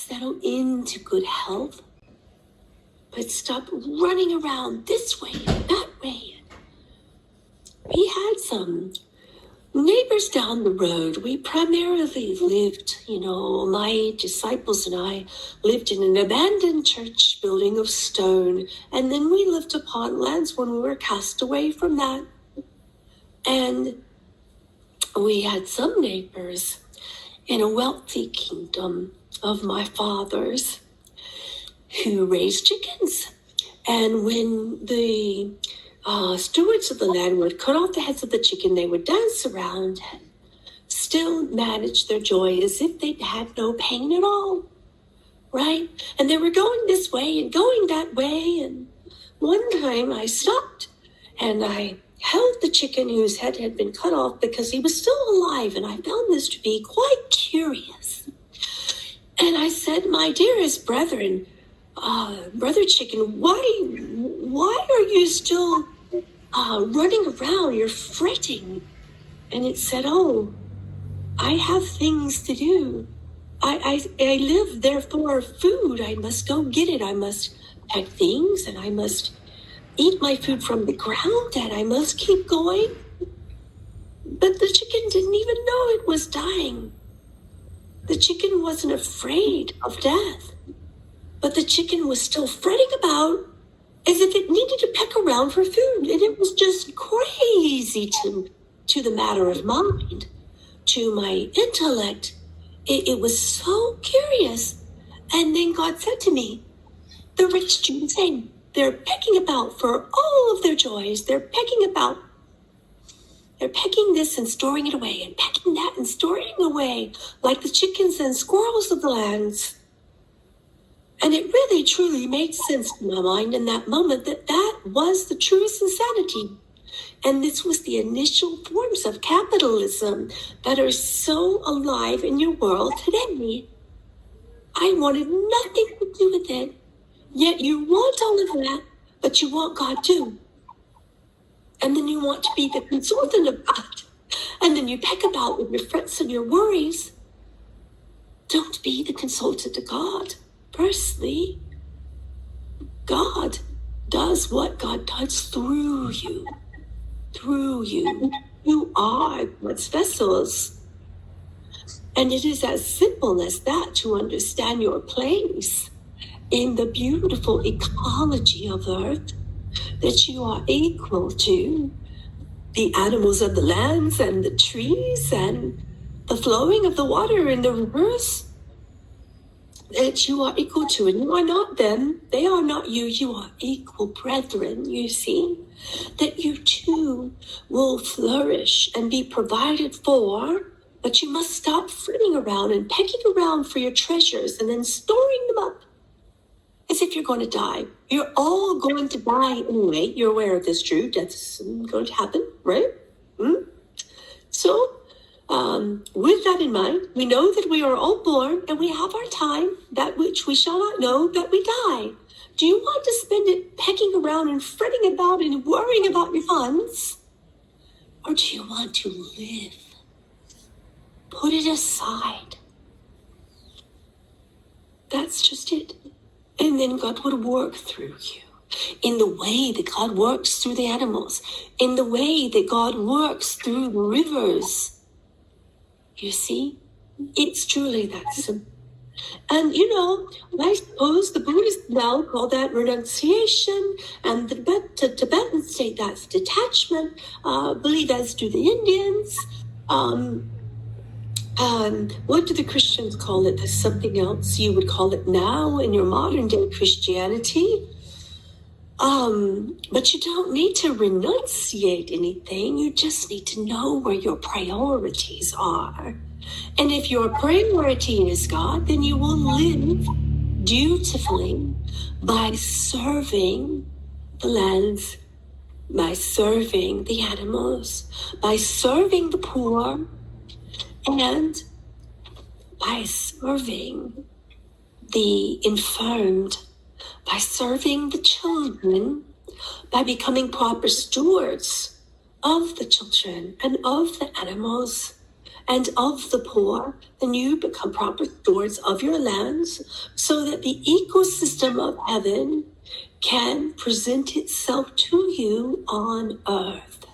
settle into good health, but stop running around this way and that way. We had some neighbors down the road. We primarily lived, my disciples and I lived in an abandoned church building of stone. And then we lived upon lands when we were cast away from that. And we had some neighbors in a wealthy kingdom of my father's who raised chickens. And when the stewards of the land would cut off the heads of the chicken, they would dance around and still manage their joy as if they'd had no pain at all, right? And they were going this way and going that way. And one time I stopped and I held the chicken whose head had been cut off because he was still alive. And I found this to be quite curious. And I said, my dearest brethren, brother chicken, why are you still running around? You're fretting. And it said, oh, I have things to do. I live there for food. I must go get it. I must pack things and I must eat my food from the ground and I must keep going. But the chicken didn't even know it was dying. The chicken wasn't afraid of death. But the chicken was still fretting about as if it needed to peck around for food. And it was just crazy to the matter of mind, to my intellect. It was so curious. And then God said to me, the rich do the same. They're pecking about for all of their joys. They're pecking about. They're pecking this and storing it away and pecking that and storing it away like the chickens and squirrels of the lands. And it really, truly made sense to my mind in that moment that was the truest insanity. And this was the initial forms of capitalism that are so alive in your world today. I wanted nothing to do with it. Yet you want all of that, but you want God too. And then you want to be the consultant of God. And then you peck about with your frets and your worries. Don't be the consultant of God. Firstly, God does what God does through you. Through you. You are God's vessels. And it is as simple as that to understand your place in the beautiful ecology of Earth, that you are equal to the animals of the lands and the trees and the flowing of the water in the rivers, that you are equal to, and you are not them, they are not you, you are equal brethren, you see, that you too will flourish and be provided for, but you must stop fretting around and pecking around for your treasures and then storing them up as if you're going to die. You're all going to die anyway. You're aware of this, true. That's going to happen, right? So, with that in mind, we know that we are all born and we have our time, that which we shall not know, that we die. Do you want to spend it pecking around and fretting about and worrying about your funds? Or do you want to live? Put it aside. That's just it. And then God would work through you in the way that God works through the animals, in the way that God works through the rivers. You see, it's truly that simple. And, I suppose the Buddhists now call that renunciation, and the Tibetans say that's detachment, believe as do the Indians. What do the Christians call it? There's something else you would call it now in your modern day Christianity. But you don't need to renunciate anything. You just need to know where your priorities are. And if your priority is God, then you will live dutifully by serving the lands, by serving the animals, by serving the poor, and by serving the infirmed, by serving the children, by becoming proper stewards of the children and of the animals, and of the poor, then you become proper stewards of your lands, so that the ecosystem of heaven can present itself to you on earth.